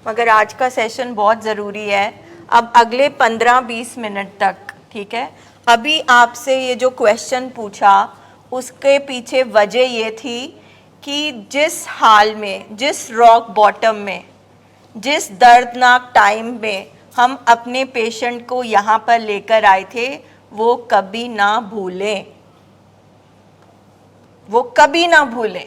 मगर आज का सेशन बहुत ज़रूरी है। अब अगले 15-20 मिनट तक, ठीक है, अभी आपसे ये जो क्वेश्चन पूछा उसके पीछे वजह ये थी कि जिस हाल में, जिस रॉक बॉटम में, जिस दर्दनाक टाइम में हम अपने पेशेंट को यहाँ पर लेकर आए थे, वो कभी ना भूलें, वो कभी ना भूलें।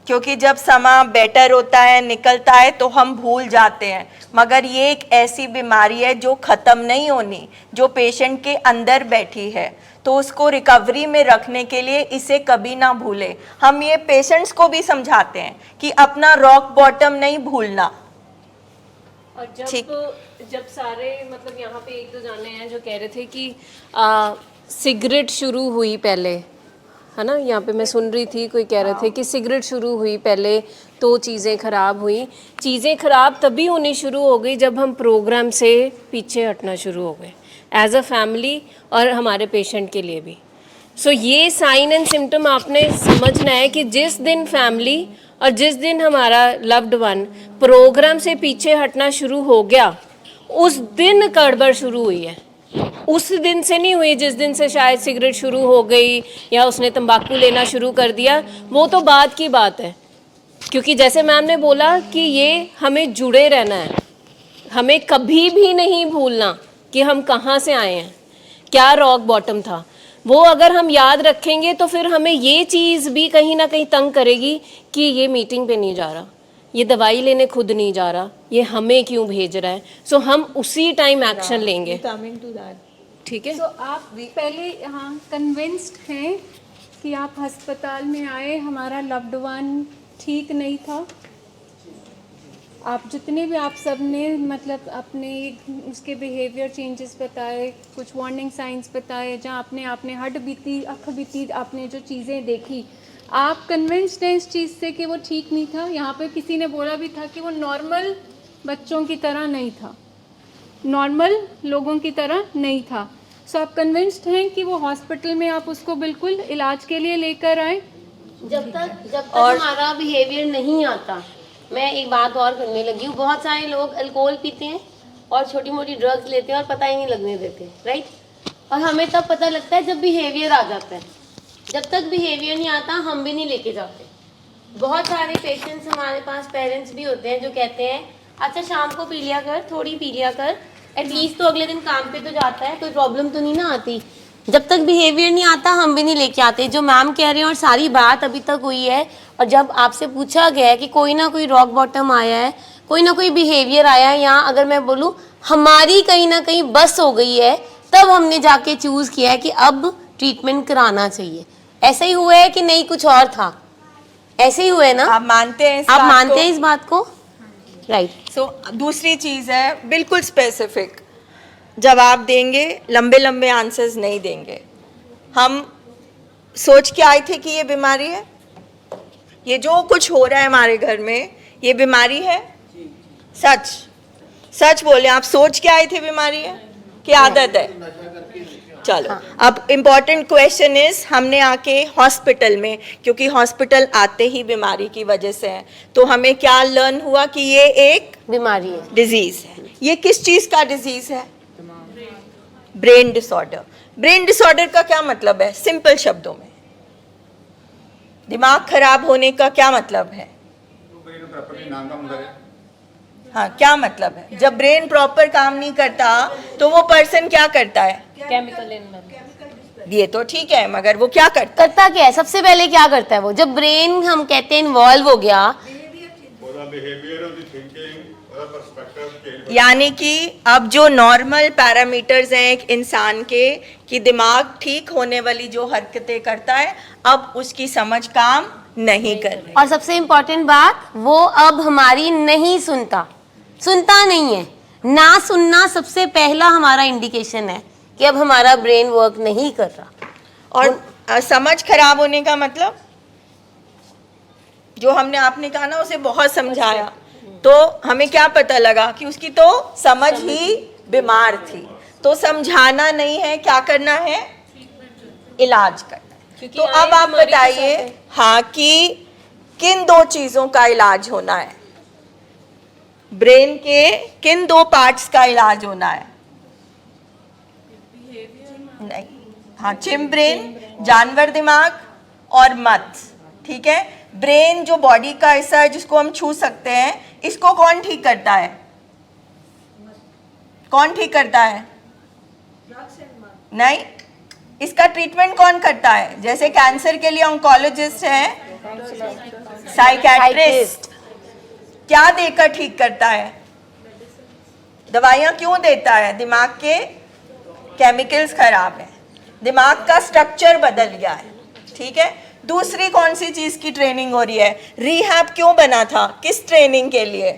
क्योंकि जब समा बेटर होता है, निकलता है, तो हम भूल जाते हैं। मगर ये एक ऐसी बीमारी है जो ख़त्म नहीं होनी, जो पेशेंट के अंदर बैठी है, तो उसको रिकवरी में रखने के लिए इसे कभी ना भूले। हम ये पेशेंट्स को भी समझाते हैं कि अपना रॉक बॉटम नहीं भूलना। और जब सारे मतलब यहाँ पे एक दो जाने हैं जो कह रहे थे कि सिगरेट शुरू हुई पहले, है ना, यहाँ पे मैं सुन रही थी कोई कह रहे थे कि सिगरेट शुरू हुई पहले तो चीज़ें ख़राब हुई। चीज़ें ख़राब तभी होनी शुरू हो गई जब हम प्रोग्राम से पीछे हटना शुरू हो गए, एज अ फैमिली और हमारे पेशेंट के लिए भी। सो ये साइन एंड सिम्टम आपने समझना है कि जिस दिन फैमिली और जिस दिन हमारा लव्ड वन प्रोग्राम से पीछे हटना शुरू हो गया, उस दिन गड़बड़ शुरू हुई है। उस दिन से नहीं हुई जिस दिन से शायद सिगरेट शुरू हो गई या उसने तंबाकू लेना शुरू कर दिया, वो तो बाद की बात है। क्योंकि जैसे मैम ने बोला कि ये हमें जुड़े रहना है, हमें कभी भी नहीं भूलना कि हम कहाँ से आए हैं, क्या रॉक बॉटम था। वो अगर हम याद रखेंगे तो फिर हमें ये चीज़ भी कहीं ना कहीं तंग करेगी कि ये मीटिंग पे नहीं जा रहा, ये दवाई लेने खुद नहीं जा रहा, ये हमें क्यों भेज रहा है। सो हम उसी टाइम एक्शन लेंगे। ठीक है। तो आप पहले हाँ कन्विंस्ड हैं कि आप अस्पताल में आए, हमारा लव्ड वन ठीक नहीं था। आप जितने भी आप सब ने मतलब अपने उसके बिहेवियर चेंजेस बताए, कुछ वार्निंग साइंस बताए, जहाँ आपने हड बीती, अख बीती, आपने जो चीज़ें देखी, आप कन्विंस्ड हैं इस चीज़ से कि वो ठीक नहीं था। यहाँ पे किसी ने बोला भी था कि वो नॉर्मल बच्चों की तरह नहीं था, नॉर्मल लोगों की तरह नहीं था। सो आप कन्विंस्ड हैं कि वो हॉस्पिटल में आप उसको बिल्कुल इलाज के लिए लेकर आए। जब तक हमारा बिहेवियर नहीं आता। मैं एक बात और करने लगी हूँ, बहुत सारे लोग अल्कोहल पीते हैं और छोटी मोटी ड्रग्स लेते हैं और पता ही नहीं लगने देते, राइट। और हमें तब पता लगता है जब बिहेवियर आ जाता है। जब तक बिहेवियर नहीं आता हम भी नहीं लेके जाते। बहुत सारे पेशेंट्स हमारे पास पेरेंट्स भी होते हैं जो कहते हैं अच्छा शाम को पी लिया कर, थोड़ी पी लिया कर, एटलीस्ट तो अगले दिन काम पे तो जाता है, कोई प्रॉब्लम तो नहीं ना आती। जब तक बिहेवियर नहीं आता हम भी नहीं लेके आते। जो मैम कह रहे हैं और सारी बात अभी तक हुई है, और जब आपसे पूछा गया है कि कोई ना कोई रॉक बॉटम आया है, कोई ना कोई बिहेवियर आया है, यहाँ अगर मैं बोलूँ हमारी कहीं ना कहीं बस हो गई है, तब हमने जाके चूज़ किया है कि अब ट्रीटमेंट कराना चाहिए। ऐसा ही हुआ है कि नहीं कुछ और था? ऐसे ही हुआ है ना? आप मानते हैं आप मानते हैं इस बात को? राइट। सो दूसरी चीज़ है, बिल्कुल स्पेसिफिक जवाब देंगे, लंबे लंबे आंसर्स नहीं देंगे। हम सोच के आए थे कि ये बीमारी है, ये जो कुछ हो रहा है हमारे घर में ये बीमारी है। सच सच बोले, आप सोच के आए थे बीमारी है कि आदत है? चलो अब इम्पॉर्टेंट क्वेश्चन इज, हमने आके हॉस्पिटल में, क्योंकि हॉस्पिटल आते ही बीमारी की वजह से है, तो हमें क्या लर्न हुआ कि ये एक बीमारी है, डिजीज है। ये किस चीज का डिजीज है? Brain disorder. ब्रेन डिसऑर्डर का क्या मतलब है? सिंपल शब्दों में दिमाग खराब होने का क्या मतलब है? हाँ, क्या मतलब है? जब ब्रेन प्रॉपर काम नहीं करता तो वो पर्सन क्या करता है? केमिकल। ये तो ठीक है, मगर वो क्या करता क्या है? सबसे पहले क्या करता है वो? जब ब्रेन हम कहते हैं इन्वॉल्व हो गया, यानी कि अब जो नॉर्मल पैरामीटर्स हैं एक इंसान के, कि दिमाग ठीक होने वाली जो हरकतें करता है, अब उसकी समझ काम नहीं कर रही। और सबसे इम्पोर्टेंट बात, वो अब हमारी नहीं सुनता नहीं है। ना सुनना सबसे पहला हमारा इंडिकेशन है कि अब हमारा ब्रेन वर्क नहीं कर रहा। और समझ खराब होने का मतलब, जो हमने आपने कहा ना उसे बहुत समझाया, तो हमें क्या पता लगा कि उसकी तो समझ ही बीमार थी। तो समझाना नहीं है, क्या करना है? इलाज करना है। तो अब आप बताइए हाँ कि किन दो चीजों का इलाज होना है? ब्रेन के किन 2 पार्ट्स का इलाज होना है? नहीं, हाँ, चिम्ब्रेन, जानवर दिमाग और मत, ठीक है। ब्रेन जो बॉडी का हिस्सा है जिसको हम छू सकते हैं, इसको कौन ठीक करता है? कौन ठीक करता है? नहीं, इसका ट्रीटमेंट कौन करता है? जैसे कैंसर के लिए ऑन्कोलॉजिस्ट है, साइकियाट्रिस्ट, क्या देकर ठीक करता है? दवाइयां क्यों देता है? दिमाग के केमिकल्स खराब है, दिमाग का स्ट्रक्चर बदल गया है, ठीक है। दूसरी कौन सी चीज की ट्रेनिंग हो रही है? रिहैब क्यों बना था? किस ट्रेनिंग के लिए?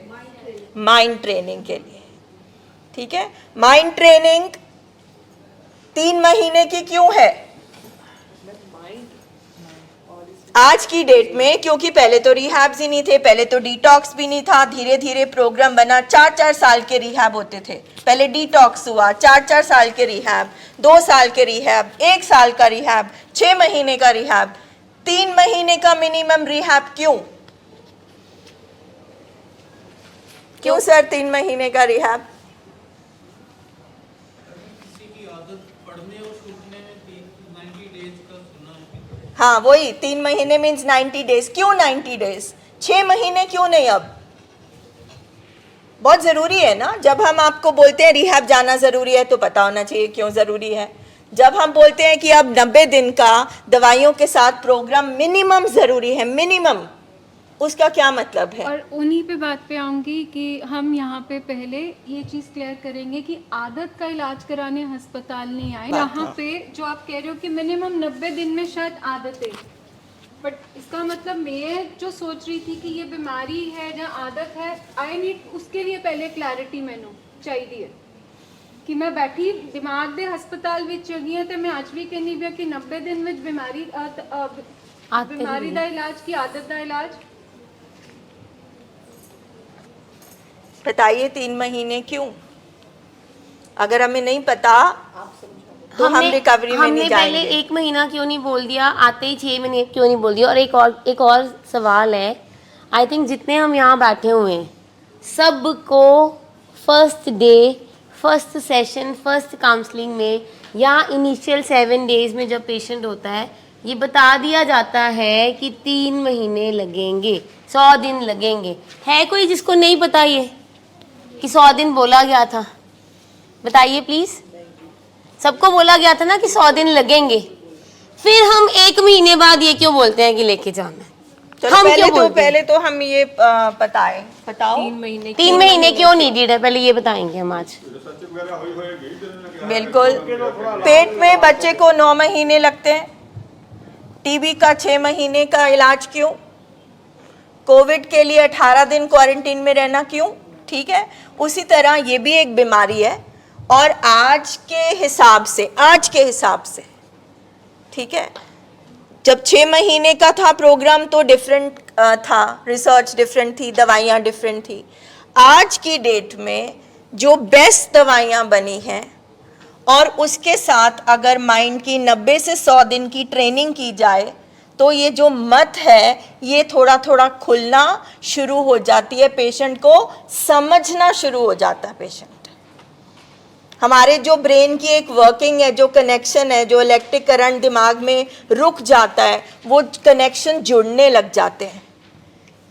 माइंड ट्रेनिंग के लिए, ठीक है। माइंड ट्रेनिंग 3 महीने की क्यों है आज की डेट में? क्योंकि पहले तो रिहैब्स ही नहीं थे, पहले तो डिटॉक्स भी नहीं था, धीरे धीरे प्रोग्राम बना। 4-4 साल के रिहैब होते थे, पहले डिटॉक्स हुआ, 4-4 साल के रिहैब, 2 साल के रिहैब, 1 साल का रिहैब, 6 महीने का रिहैब, 3 महीने का मिनिमम रिहैब क्यों? क्यों सर 3 महीने का रिहैब? हाँ, वही 3 महीने मीन्स 90 डेज। क्यों 90 डेज? 6 महीने क्यों नहीं? अब बहुत जरूरी है ना, जब हम आपको बोलते हैं रिहैब जाना जरूरी है तो पता होना चाहिए क्यों जरूरी है। जब हम बोलते हैं कि अब 90 दिन का दवाइयों के साथ प्रोग्राम मिनिमम जरूरी है, मिनिमम, उसका क्या मतलब है? और उन्हीं पे बात पे आऊँगी कि हम यहाँ पे पहले ये चीज़ क्लियर करेंगे कि आदत का इलाज कराने अस्पताल नहीं आए। यहाँ पे जो आप कह रहे हो कि मिनिमम 90 दिन में शायद आदत है, बट इसका मतलब मैं जो सोच रही थी कि ये बीमारी है या आदत है, आई नीड उसके लिए पहले क्लैरिटी मैनू चाहिए कि मैं बैठी दिमाग दे हस्पताल विच चली है तो मैं आज भी कहनी भी कि 90 दिन में बीमारी दा इलाज की आदत दा इलाज। बताइए 3 महीने क्यों? अगर हमें नहीं पता तो हम रिकवरी में नहीं जाएंगे। पहले 1 महीना क्यों नहीं बोल दिया, आते ही 6 महीने क्यों नहीं बोल दिया? और एक और सवाल है, आई थिंक जितने हम यहाँ बैठे हुए हैं सबको first day, first session, first counselling में या इनिशियल 7 डेज में जब पेशेंट होता है ये बता दिया जाता है कि 3 महीने लगेंगे, 100 दिन लगेंगे। है कोई जिसको नहीं पता ये कि 100 दिन बोला गया था? बताइए प्लीज। सबको बोला गया था ना कि 100 दिन लगेंगे, फिर हम 1 महीने बाद ये क्यों बोलते हैं कि लेके जाना है? हम क्यों बोलते हैं? पहले तो हम ये बताओ 3 महीने क्यों नीडेड है, पहले ये बताएंगे हम आज। बिल्कुल, पेट में बच्चे को 9 महीने लगते हैं, टीबी का 6 महीने का इलाज क्यों? कोविड के लिए 18 दिन क्वारंटीन में रहना क्यों? ठीक है, उसी तरह ये भी एक बीमारी है और आज के हिसाब से ठीक है, जब 6 महीने का था प्रोग्राम तो डिफरेंट था, रिसर्च डिफरेंट थी, दवाइयाँ डिफरेंट थी। आज की डेट में जो बेस्ट दवाइयाँ बनी हैं और उसके साथ अगर माइंड की 90 से 100 दिन की ट्रेनिंग की जाए तो ये जो मत है ये थोड़ा थोड़ा खुलना शुरू हो जाती है, पेशेंट को समझना शुरू हो जाता है। पेशेंट, हमारे जो ब्रेन की एक वर्किंग है, जो कनेक्शन है, जो इलेक्ट्रिक करंट दिमाग में रुक जाता है, वो कनेक्शन जुड़ने लग जाते हैं,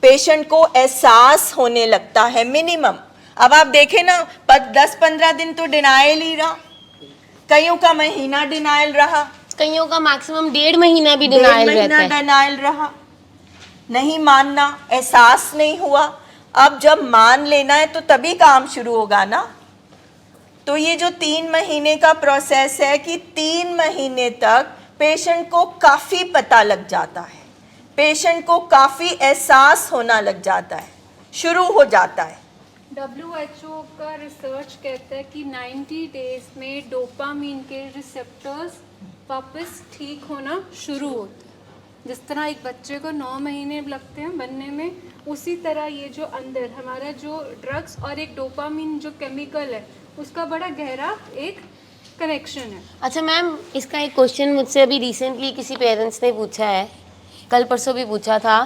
पेशेंट को एहसास होने लगता है मिनिमम। अब आप देखें ना, 10-15 दिन तो डिनाइल ही रहा, कईयों का महीना डिनाइल रहा, कईयों का मैक्सिमम 1.5 महीना भी डिनाइल रहता है। डिनाइल रहा, नहीं मानना, एहसास नहीं हुआ। अब जब मान लेना है तो तभी काम शुरू होगा ना। तो ये जो 3 महीने का प्रोसेस है कि 3 महीने तक पेशेंट को काफ़ी पता लग जाता है, पेशेंट को काफ़ी एहसास होना लग जाता है, शुरू हो जाता है। WHO का रिसर्च कहता है कि 90 डेज में डोपामीन के रिसेप्टर्स वापस ठीक होना शुरू होते हैं। जिस तरह एक बच्चे को 9 महीने लगते हैं बनने में, उसी तरह ये जो अंदर हमारा जो ड्रग्स और एक डोपामीन जो केमिकल है उसका बड़ा गहरा एक कनेक्शन है। अच्छा मैम, इसका एक क्वेश्चन मुझसे अभी रिसेंटली किसी पेरेंट्स ने पूछा है, कल परसों भी पूछा था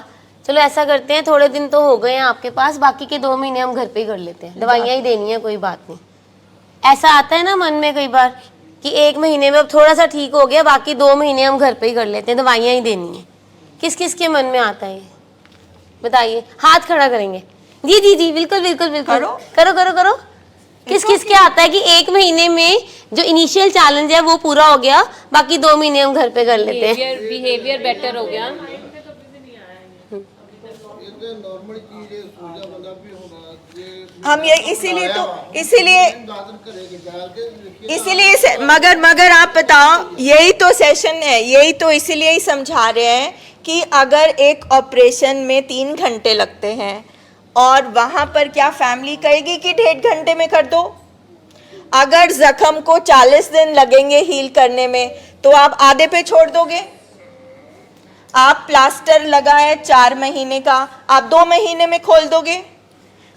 चलो ऐसा करते हैं, थोड़े दिन तो हो गए हैं आपके पास, बाकी के 2 महीने हम घर पे ही कर लेते हैं, दवाइयाँ ही देनी है, कोई बात नहीं। ऐसा आता है ना मन में कई बार कि 1 महीने में अब थोड़ा सा ठीक हो गया, बाकी 2 महीने हम घर पे ही कर लेते हैं, दवाइयाँ ही देनी है। किस किस के मन में आता है बताइए, हाथ खड़ा करेंगे। जी जी जी बिल्कुल बिल्कुल बिल्कुल, करो करो करो करो। किस किस के आता है कि 1 महीने में जो इनिशियल चैलेंज है वो पूरा हो गया, बाकी 2 महीने हम घर पे कर लेते हैं। बिहेवियर बेटर हो गया। हम ये इसीलिए मगर आप बताओ, यही तो सेशन है, यही तो इसीलिए ही समझा रहे हैं कि अगर एक ऑपरेशन में 3 घंटे लगते हैं और वहां पर क्या फैमिली कहेगी कि 1.5 घंटे में कर दो? अगर जख्म को 40 दिन लगेंगे हील करने में, तो आप आधे पे छोड़ दोगे? आप प्लास्टर लगाए 4 महीने का, आप 2 महीने में खोल दोगे?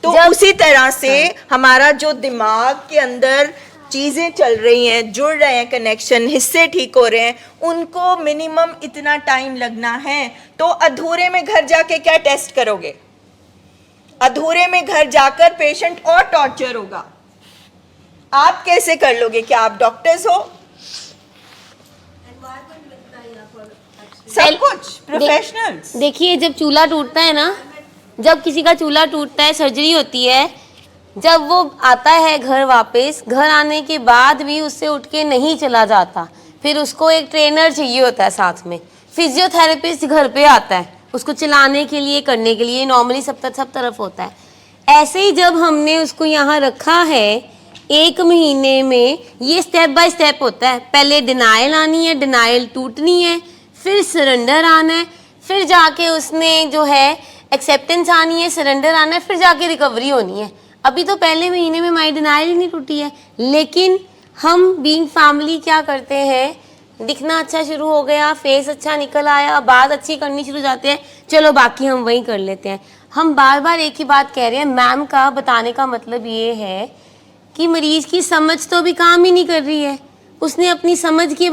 तो उसी तरह से हमारा जो दिमाग के अंदर चीजें चल रही हैं, जुड़ रहे हैं, कनेक्शन, हिस्से ठीक हो रहे हैं, उनको मिनिमम इतना टाइम लगना है। तो अधूरे में घर जाके क्या टेस्ट करोगे? अधूरे में घर जाकर पेशेंट और टॉर्चर होगा। आप कैसे कर लोगे? क्या आप डॉक्टर्स हो? सब कुछ प्रोफेशनल्स। देखिए, जब चूल्हा टूटता है ना, जब किसी का चूल्हा टूटता है, सर्जरी होती है, जब वो आता है घर वापस, घर आने के बाद भी उससे उठ के नहीं चला जाता, फिर उसको एक ट्रेनर चाहिए होता है साथ में, फिजियोथेरेपिस्ट घर पे आता है उसको चलाने के लिए, करने के लिए। नॉर्मली सब तरफ होता है। ऐसे ही जब हमने उसको यहाँ रखा है 1 महीने में, ये स्टेप बाय स्टेप होता है। पहले डिनाइल आनी है, डिनाइल टूटनी है, फिर सरेंडर आना है, फिर जाके उसने जो है एक्सेप्टेंस आनी है, सरेंडर आना है, फिर जाके रिकवरी होनी है। अभी तो पहले महीने में माई डिनाइल ही नहीं टूटी है। लेकिन हम बीइंग फैमिली क्या करते हैं, दिखना अच्छा शुरू हो गया, फेस अच्छा निकल आया, बात अच्छी करनी शुरू हो जाते हैं, चलो बाकी हम वही कर लेते हैं। हम बार बार एक ही बात कह रहे हैं। मैम का बताने का मतलब ये है कि मरीज की समझ तो भी काम ही नहीं कर रही है। उसने अपनी समझ के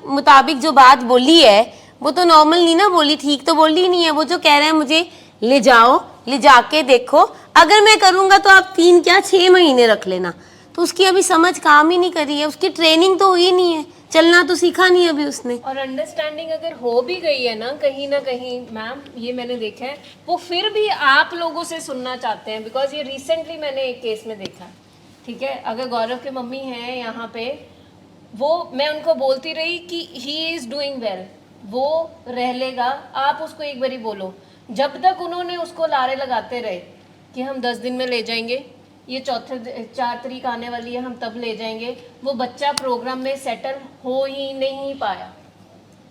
मुताबिक जो बात बोली है वो तो नॉर्मल नहीं ना बोली, ठीक तो बोली ही नहीं है। वो जो कह रहे हैं मुझे ले जाओ, ले जाके देखो, अगर मैं करूँगा तो आप 3 क्या 6 महीने रख लेना, तो उसकी अभी समझ काम ही नहीं कर रही है। उसकी ट्रेनिंग तो हुई नहीं है, चलना तो सीखा नहीं अभी उसने। और अंडरस्टैंडिंग अगर हो भी गई है ना कहीं मैम, ये मैंने देखा है, वो फिर भी आप लोगों से सुनना चाहते हैं। बिकॉज ये रिसेंटली मैंने एक केस में देखा, ठीक है, अगर गौरव के मम्मी हैं यहाँ पे, वो मैं उनको बोलती रही कि ही इज़ डूइंग वेल, वो रह लेगा, आप उसको एक बारी बोलो। जब तक उन्होंने उसको लारे लगाते रहे कि हम 10 दिन में ले जाएंगे, ये 4 तारीख आने वाली है, हम तब ले जाएंगे, वो बच्चा प्रोग्राम में सेटल हो ही नहीं पाया।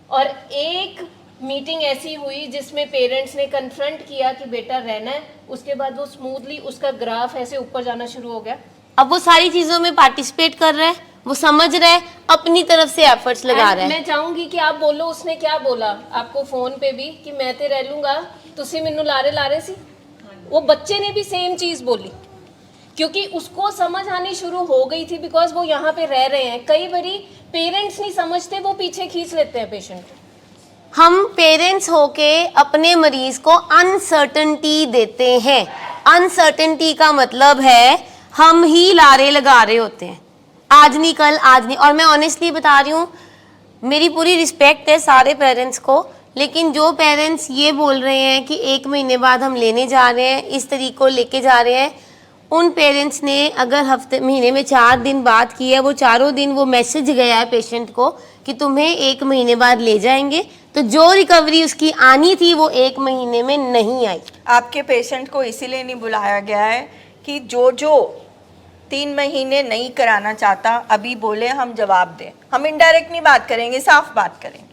और एक मीटिंग ऐसी हुई जिसमें पेरेंट्स ने कन्फ्रंट किया कि बेटा रहना है, उसके बाद वो स्मूथली उसका ग्राफ ऐसे ऊपर जाना शुरू हो गया। अब वो सारी चीजों में पार्टिसिपेट कर रहा है, वो समझ रहा है, अपनी तरफ से एफर्ट्स लगा रहा है। मैं चाहूंगी कि आप बोलो उसने क्या बोला आपको फोन पे भी कि मैं ते रह लूंगा, तुसी मैनू लारे सी। वो बच्चे ने भी सेम चीज बोली, क्योंकि उसको समझ आनी शुरू हो गई थी, बिकॉज वो यहाँ पे रह रहे हैं। कई बारी पेरेंट्स नहीं समझते, वो पीछे खींच लेते हैं पेशेंट को। हम पेरेंट्स होके अपने मरीज को अनसर्टेनिटी देते हैं। अनसर्टेनिटी का मतलब है हम ही लारे लगा रहे होते हैं, आज नहीं कल, आज नहीं। और मैं ऑनेस्टली बता रही हूँ, मेरी पूरी रिस्पेक्ट है सारे पेरेंट्स को, लेकिन जो पेरेंट्स ये बोल रहे हैं कि 1 महीने बाद हम लेने जा रहे हैं, इस तरीके को लेके जा रहे हैं, उन पेरेंट्स ने अगर महीने में 4 दिन बात की है, वो चारों दिन वो मैसेज गया है पेशेंट को कि तुम्हें 1 महीने बाद ले जाएंगे, तो जो रिकवरी उसकी आनी थी वो 1 महीने में नहीं आई। आपके पेशेंट को इसीलिए नहीं बुलाया गया है कि जो 3 महीने नहीं कराना चाहता अभी बोले, हम जवाब दें। हम इनडायरेक्ट नहीं बात करेंगे, साफ बात करेंगे।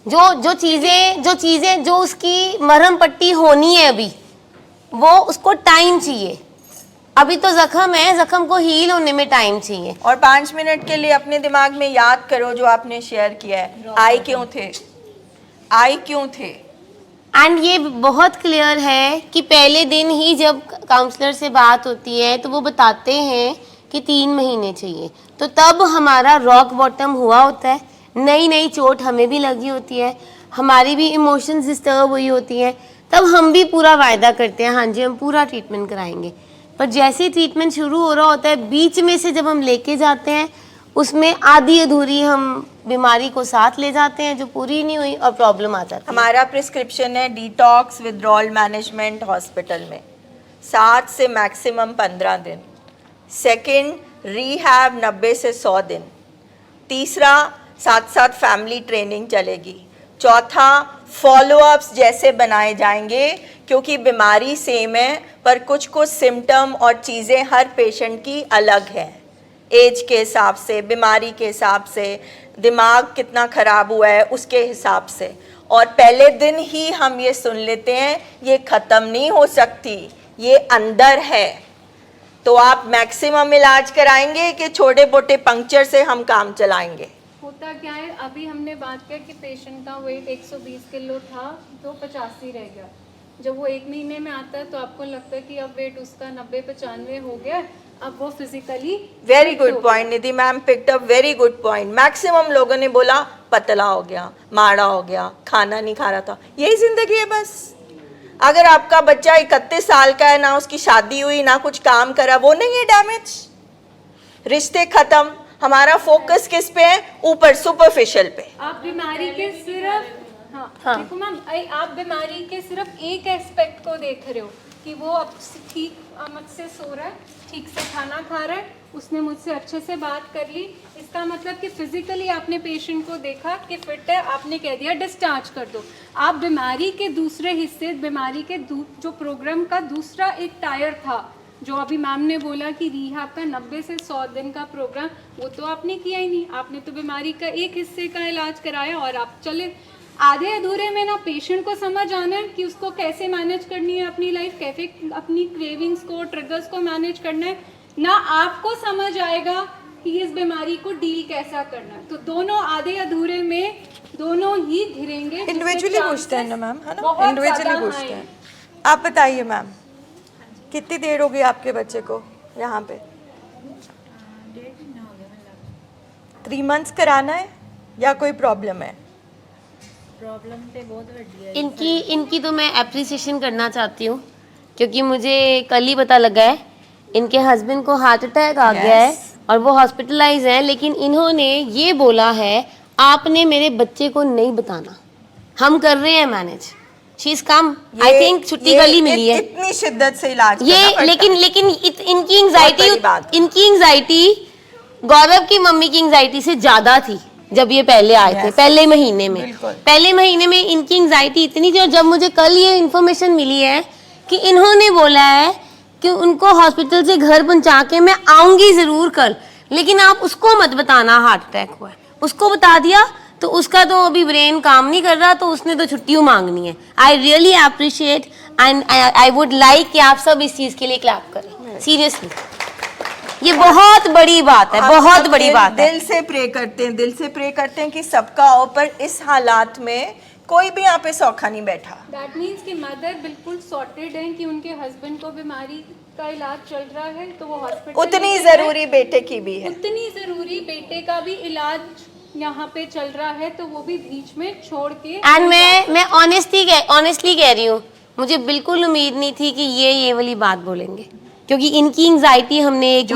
जो चीजें जो उसकी मरहम पट्टी होनी है, अभी वो उसको टाइम चाहिए। अभी तो जख्म है, जख्म को हील होने में टाइम चाहिए। और 5 मिनट के लिए अपने दिमाग में याद करो जो आपने शेयर किया है, आई क्यों थे। एंड ये बहुत क्लियर है कि पहले दिन ही जब काउंसलर से बात होती है तो वो बताते हैं कि 3 महीने चाहिए, तो तब हमारा रॉक बॉटम हुआ होता है। नई चोट हमें भी लगी होती है, हमारी भी इमोशंस डिस्टर्ब हुई होती हैं, तब हम भी पूरा वायदा करते हैं हाँ जी हम पूरा ट्रीटमेंट कराएंगे। पर जैसे ट्रीटमेंट शुरू हो रहा होता है, बीच में से जब हम लेके जाते हैं उसमें आधी अधूरी हम बीमारी को साथ ले जाते हैं जो पूरी नहीं हुई और प्रॉब्लम आ जाती है। हमारा प्रिस्क्रिप्शन है डिटॉक्स विथड्रॉल मैनेजमेंट हॉस्पिटल में 7 से मैक्सिमम 15 दिन। सेकंड, रिहैब 90 से 100 दिन। तीसरा, साथ साथ फैमिली ट्रेनिंग चलेगी। चौथा, फॉलोअप्स जैसे बनाए जाएंगे, क्योंकि बीमारी सेम है पर कुछ कुछ सिम्टम और चीज़ें हर पेशेंट की अलग हैं, एज के हिसाब से, बीमारी के हिसाब से, दिमाग कितना ख़राब हुआ है उसके हिसाब से। और पहले दिन ही हम ये सुन लेते हैं ये ख़त्म नहीं हो सकती, ये अंदर है। तो आप मैक्सिमम इलाज कराएंगे कि छोटे मोटे पंक्चर से हम काम चलाएंगे? होता क्या है, अभी हमने बात किया कि पेशेंट का वेट 120 किलो था तो 85 रह गया। जब वो 1 महीने में आता है तो आपको लगता है कि अब वेट उसका 90-95 हो गया, अब वो physically. Very good point Nidhi ma'am, picked up very good point. Maximum लोगों ने बोला पतला हो गया, माड़ा हो गया, खाना नहीं खा रहा था। यही जिंदगी है बस। अगर आपका बच्चा 31 साल का है, ना उसकी शादी हुई, ना कुछ काम करा, वो नहीं है डैमेज? रिश्ते खत्म, हमारा फोकस किस पे है? ऊपर, सुपरफिशियल पे। आप बीमारी के सिर्फ हाँ देखो मैम, आप बीमारी के सिर्फ एक एस्पेक्ट को देख रहे हो कि वो अब ठीक मत से सो रहा है, ठीक से खाना खा रहा है, उसने मुझसे अच्छे से बात कर ली। इसका मतलब कि फिजिकली आपने पेशेंट को देखा कि फिट है, आपने कह दिया डिस्चार्ज कर दो। आप बीमारी के दूसरे हिस्से, बीमारी के जो प्रोग्राम का दूसरा एक टायर था, जो अभी मैम ने बोला कि रिहैब का 90 से 100 दिन का प्रोग्राम, वो तो आपने किया ही नहीं। आपने तो बीमारी का एक हिस्से का इलाज कराया और आप चले आधे अधूरे में। ना पेशेंट को समझ आना है कि उसको कैसे मैनेज करनी है अपनी लाइफ, कैसे अपनी क्रेविंग्स को, ट्रिगर्स को मैनेज करना है, ना आपको समझ आएगा कि इस बीमारी को डील कैसा करना है। तो दोनों आधे अधूरे में दोनों ही घिरेंगे। इंडिविजुअली पूछते हैं ना मैम, है ना? इंडिविजुअली पूछते हैं। आप बताइए मैम, कितनी देर हो गई आपके बच्चे को यहाँ पे? 3 मंथ्स कराना है या कोई प्रॉब्लम है? प्रॉब्लम तो बहुत वड्डी है इनकी तो मैं एप्रिसिएशन करना चाहती हूँ, क्योंकि मुझे कल ही पता लगा है इनके हस्बैंड को हार्ट अटैक आ गया है और वो हॉस्पिटलाइज हैं, लेकिन इन्होंने ये बोला है आपने मेरे बच्चे को नहीं बताना, हम कर रहे हैं manage. She is come, I think छुट्टी कल ही मिली है। इतनी शिद्दत से इलाज ये करना पड़ता लेकिन है। इनकी एंजाइटी गौरव की मम्मी की एंजाइटी से ज्यादा थी जब ये पहले आए थे, पहले महीने में। पहले महीने में इनकी एंजाइटी इतनी थी, और जब मुझे कल ये इन्फॉर्मेशन मिली है कि इन्होंने बोला है कि उनको हॉस्पिटल से घर पहुंचा के मैं आऊंगी जरूर कल, लेकिन आप उसको मत बताना हार्ट अटैक हुआ है। उसको बता दिया तो उसका तो अभी ब्रेन काम नहीं कर रहा, तो उसने तो छुट्टी मांगनी है। I really appreciate and I would like कि आप सब इस चीज के लिए क्लैप करें, सीरियसली। ये बहुत बड़ी बात है, बहुत बड़ी बात है। दिल से प्रे करते हैं, दिल से प्रे करते हैं कि सबका हो, पर इस हालात में कोई भी यहाँ पे सौखा नहीं बैठा। दैट मीन्स कि मदर बिल्कुल सॉर्टेड है कि उनके हस्बैंड को बीमारी का इलाज चल रहा है, तो वो हॉस्पिटल उतनी जरूरी बेटे की भी है, उतनी जरूरी बेटे का भी इलाज यहाँ पे चल रहा है, तो वो भी बीच में छोड़ के। एंड मैं ऑनेस्टली कह रही हूँ, मुझे बिल्कुल उम्मीद नहीं थी कि ये वाली बात बोलेंगे, क्योंकि इनकी एंजाइटी हमने एक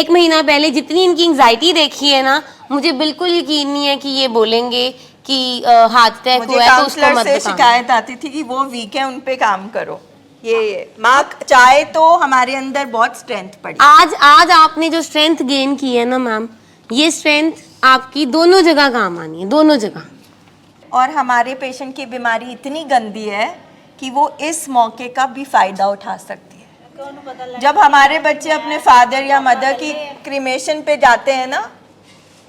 महीना पहले जितनी इनकी एंजाइटी देखी है ना, मुझे बिल्कुल यकीन नहीं है कि ये बोलेंगे कि हार्ट अटैक हुआ है तो उसको मत बताना। शिकायत आती थी कि वो वीक है, उन पे काम करो। ये माँ चाहे तो हमारे अंदर बहुत स्ट्रेंथ पड़ी। आज आपने जो स्ट्रेंथ गेन की है ना मैम, ये स्ट्रेंथ आपकी दोनों जगह काम आनी है, दोनों जगह। और हमारे पेशेंट की बीमारी इतनी गंदी है कि वो इस मौके का भी फायदा उठा सकती है। जब हमारे बच्चे अपने फादर या मदर की क्रीमेशन पे जाते हैं ना,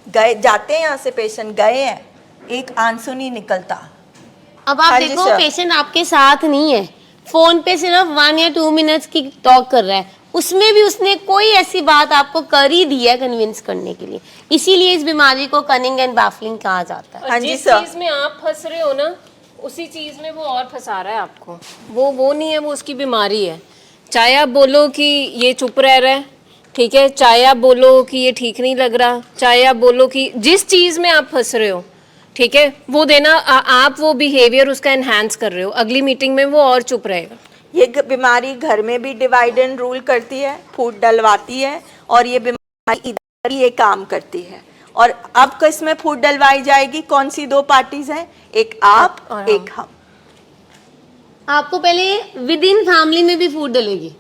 जाते हैं यहाँ से पेशेंट गए हैं, एक आंसू नहीं निकलता। अब आप देखो पेशेंट आपके साथ नहीं है, फोन पे सिर्फ 1 या 2 मिनट्स की टॉक कर रहा है, उसमें भी उसने कोई ऐसी बात आपको कर ही दी है कन्विंस करने के लिए। इसीलिए इस बीमारी को कनिंग एंड बैफलिंग कहा जाता है। और जिस चीज में आप फंस रहे हो ना, उसी चीज में वो और फंसा रहा है आपको। वो नहीं है, वो उसकी बीमारी है। चाहे आप बोलो कि ये चुप रह रहा है, ठीक है, चाहे आप बोलो कि ये ठीक नहीं लग रहा, चाहे आप बोलो कि जिस चीज में आप फंस रहे हो, ठीक है, वो देना। आप वो बिहेवियर उसका एनहांस कर रहे हो, अगली मीटिंग में वो और चुप रहेगा। ये बीमारी घर में भी डिवाइड एंड रूल करती है, फूट डलवाती है, और ये बीमारी इधर भी ये काम करती है। और अब किसमें फूट डलवाई जाएगी? कौन सी दो पार्टीज हैं? एक आप और एक हम। आपको पहले विद इन फैमिली में भी फूड डलेगी।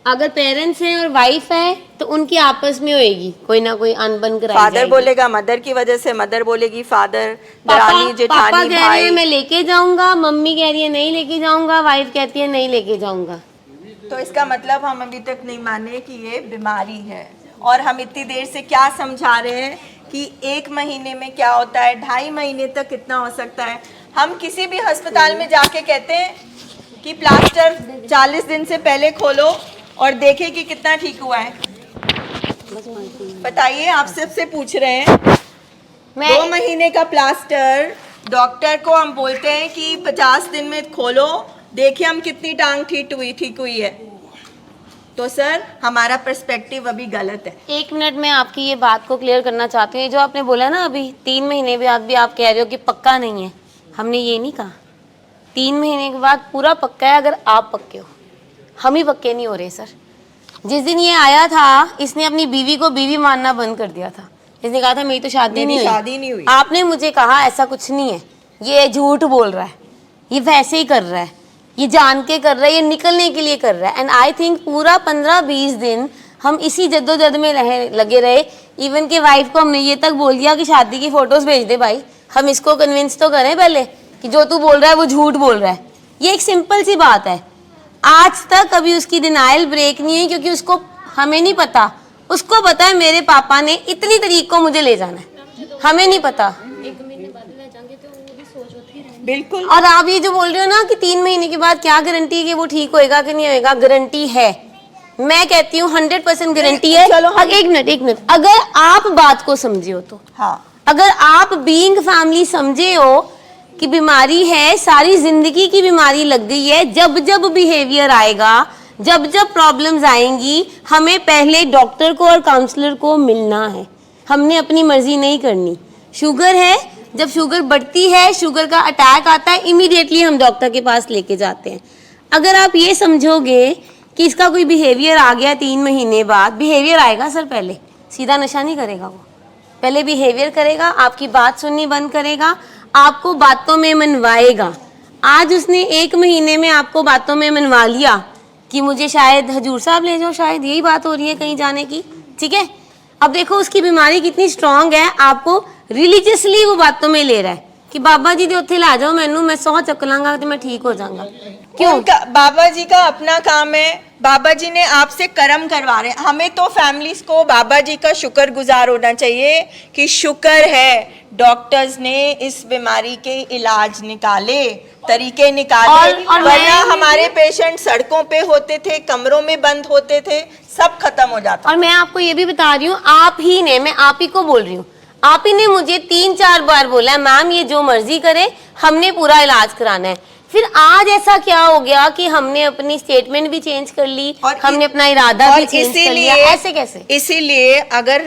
अगर पेरेंट्स हैं और वाइफ है तो उनकी आपस में होएगी, कोई ना कोई अनबन कराई फादर जाएगी। बोलेगा मदर की वजह से, मदर बोलेगी फादर, पापा दरानी पापा जेठानी कह रहे हैं भाई। मैं लेके जाऊंगा, मम्मी कह रही है नहीं लेके जाऊंगा, वाइफ कहती है नहीं लेके जाऊंगा। तो इसका मतलब हम अभी तक नहीं माने कि ये बीमारी है। और हम इतनी देर से क्या समझा रहे हैं कि 1 महीने में क्या होता है, 2.5 महीने तक कितना हो सकता है। हम किसी भी अस्पताल में जाके कहते हैं कि प्लास्टर 40 दिन से पहले खोलो और देखें कि कितना ठीक हुआ है। बताइए, आप सबसे पूछ रहे हैं। 2 महीने का प्लास्टर डॉक्टर को हम बोलते हैं कि 50 दिन में खोलो, देखिए हम कितनी टांग ठीक हुई है। तो सर हमारा पर्सपेक्टिव अभी गलत है। 1 मिनट में आपकी ये बात को क्लियर करना चाहती हूँ। जो आपने बोला ना अभी 3 महीने बाद भी आप कह रहे हो कि पक्का नहीं है, हमने ये नहीं कहा। 3 महीने के बाद पूरा पक्का है अगर आप पक्के हो, हम ही पक्के नहीं हो रहे सर। जिस दिन ये आया था इसने अपनी बीवी को बीवी मानना बंद कर दिया था। इसने कहा था मेरी तो शादी नहीं हुई। आपने मुझे कहा ऐसा कुछ नहीं है, ये झूठ बोल रहा है, ये वैसे ही कर रहा है, ये जान के कर रहा है, ये निकलने के लिए कर रहा है। एंड आई थिंक पूरा 15-20 दिन हम इसी जद्दोजहद में लगे रहे। इवन के वाइफ को हमने ये तक बोल दिया कि शादी की फोटोज भेज दे भाई, हम इसको कन्विंस तो करें पहले कि जो तू बोल रहा है वो झूठ बोल रहा है। ये एक सिंपल सी बात है। आज तक कभी उसकी डिनाइल ब्रेक नहीं है, क्योंकि उसको, हमें नहीं पता, उसको पता है मेरे पापा ने इतनी तारीख को मुझे ले जाना है, हमें नहीं पता। बिल्कुल। और आप ये जो बोल रहे हो ना कि 3 महीने के बाद क्या गारंटी है कि वो ठीक होएगा कि नहीं होएगा, गारंटी है। मैं कहती हूँ 100% गारंटी है। चलो एक मिनट, अगर आप बात को समझे हो तो, हाँ, अगर आप बीइंग फैमिली समझे हो कि बीमारी है, सारी जिंदगी की बीमारी लग गई है, जब जब बिहेवियर आएगा, जब जब प्रॉब्लम्स आएंगी, हमें पहले डॉक्टर को और काउंसलर को मिलना है। हमने अपनी मर्जी नहीं करनी। शुगर है, जब शुगर बढ़ती है, शुगर का अटैक आता है, इमीडिएटली हम डॉक्टर के पास लेके जाते हैं। अगर आप ये समझोगे कि इसका कोई बिहेवियर आ गया 3 महीने बाद, बिहेवियर आएगा सर, पहले सीधा नशा नहीं करेगा वो, पहले बिहेवियर करेगा, आपकी बात सुननी बंद करेगा, आपको बातों में मनवाएगा। आज उसने 1 महीने में आपको बातों में मनवा लिया कि मुझे शायद हजूर साहब ले जाओ, शायद यही बात हो रही है कहीं जाने की, ठीक है। अब देखो उसकी बीमारी कितनी स्ट्रांग है, आपको रिलीजियसली वो बातों में ले रहा है कि बाबा जी दे उत्थे ला जाओ मैनू, मैं 100 चक लांगा तो मैं ठीक हो जाऊंगा। क्यों? बाबा जी का अपना काम है, बाबा जी ने आपसे कर्म करवा रहे हैं। हमें तो फैमिलीज को बाबा जी का शुक्रगुजार होना चाहिए कि शुक्र है डॉक्टर्स ने इस बीमारी के इलाज निकाले, तरीके निकाले, वरना हमारे पेशेंट सड़कों पे होते थे, कमरों में बंद होते थे, सब खत्म हो जाता। और मैं आपको ये भी बता रही हूँ, आप ही ने, मैं आप ही को बोल रही हूँ, आप ही ने मुझे 3-4 बार बोला मैम ये जो मर्जी करे, हमने पूरा इलाज कराना है। फिर आज ऐसा क्या हो गया कि हमने अपनी स्टेटमेंट भी चेंज कर ली, और हमने अपना इरादा भी चेंज कर लिया, ऐसे कैसे? इसीलिए अगर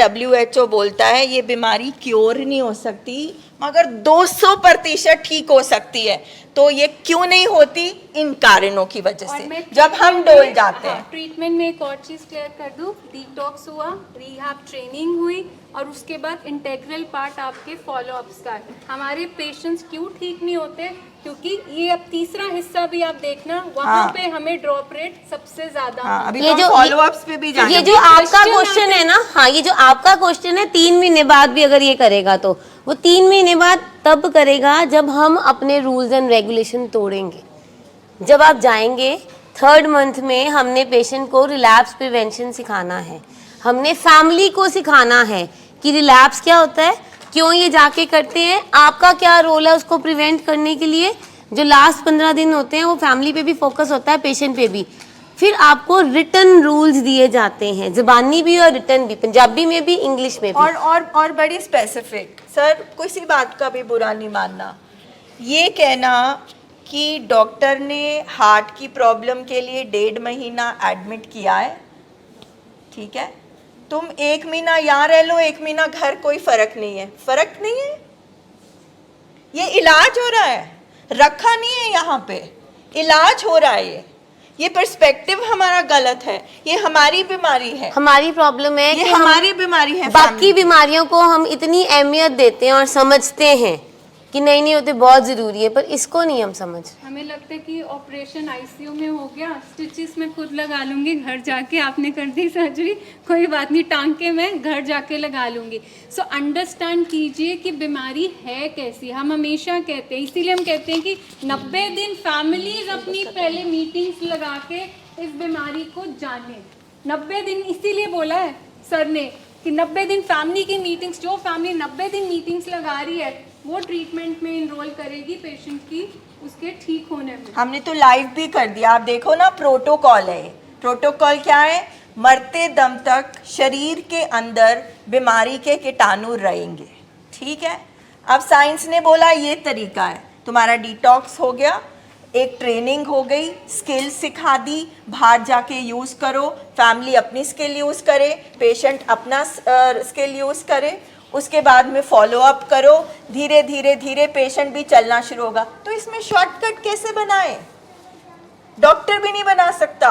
WHO बोलता है ये बीमारी क्योर नहीं हो सकती, मगर 200% ठीक हो सकती है, तो ये क्यों नहीं होती? इन कारणों की वजह से, जब हम डोल जाते हैं। ट्रीटमेंट में एक और चीज़ क्लियर कर दूं, डिटॉक्स हुआ, रिहैब ट्रेनिंग हुई, और उसके बाद इंटेग्रल पार्ट आपके फॉलोअप्स का है। हमारे पेशेंट्स क्यों ठीक नहीं होते? क्योंकि ये अब तीसरा हिस्सा भी आप देखना, वहाँ पे हमें ड्रॉप रेट सबसे ज्यादा। अभी ये जो फॉलोअप्स पे भी ये जो आपका क्वेश्चन है ना, हाँ ये जो आपका क्वेश्चन है, 3 महीने बाद भी अगर ये करेगा तो वो 3 महीने बाद तब करेगा जब हम अपने रूल्स एंड रेगुलेशन तोड़ेंगे। जब आप जाएंगे 3rd मंथ में, हमने पेशेंट को रिलैप्स प्रिवेंशन सिखाना है, हमने फैमिली को सिखाना है कि रिलैप्स क्या होता है, क्यों ये जाके करते हैं, आपका क्या रोल है उसको प्रिवेंट करने के लिए। जो लास्ट 15 दिन होते हैं वो फैमिली पे भी फोकस होता है, पेशेंट पे भी। फिर आपको रिटन रूल्स दिए जाते हैं, ज़बानी भी और रिटन भी, पंजाबी में भी, इंग्लिश में भी, और बड़ी स्पेसिफिक। सर किसी बात का भी बुरा नहीं मानना, ये कहना कि डॉक्टर ने हार्ट की प्रॉब्लम के लिए 1.5 महीना एडमिट किया है, ठीक है, तुम 1 महीना यहाँ रह लो, 1 महीना घर, कोई फर्क नहीं है, फर्क नहीं है। ये इलाज हो रहा है, रखा नहीं है यहाँ पे, इलाज हो रहा है। ये पर्सपेक्टिव हमारा गलत है, ये हमारी बीमारी है, हमारी प्रॉब्लम है ये कि हम हमारी बीमारी है। बाकी बीमारियों को हम इतनी अहमियत देते हैं और समझते हैं कि नहीं नहीं होते, बहुत ज़रूरी है, पर इसको नहीं हम समझ। हमें लगता है कि ऑपरेशन आईसीयू में हो गया, स्टिचेस मैं खुद लगा लूँगी घर जाके, आपने कर दी सर्जरी, कोई बात नहीं, टांके मैं घर जाके लगा लूँगी। सो अंडरस्टैंड कीजिए कि बीमारी है कैसी। हम हमेशा कहते हैं, इसीलिए हम कहते हैं कि 90 दिन फैमिलीज अपनी पहले मीटिंग्स लगा के इस बीमारी को जाने। 90 दिन इसीलिए बोला है सर ने कि 90 दिन फैमिली की मीटिंग्स, जो फैमिली 90 दिन मीटिंग्स लगा रही है वो ट्रीटमेंट में इनरोल करेगी पेशेंट की, उसके ठीक होने में। हमने तो लाइव भी कर दिया, आप देखो ना, प्रोटोकॉल है। प्रोटोकॉल क्या है? मरते दम तक शरीर के अंदर बीमारी के कीटाणु रहेंगे, ठीक है। अब साइंस ने बोला ये तरीका है, तुम्हारा डिटॉक्स हो गया, एक ट्रेनिंग हो गई, स्किल सिखा दी, बाहर जाके यूज़ करो, फैमिली अपनी स्किल यूज़ करे, पेशेंट अपना स्किल यूज़ करे, उसके बाद में फॉलो अप करो, धीरे धीरे धीरे पेशेंट भी चलना शुरू होगा। तो इसमें शॉर्टकट कैसे बनाए? डॉक्टर भी नहीं बना सकता,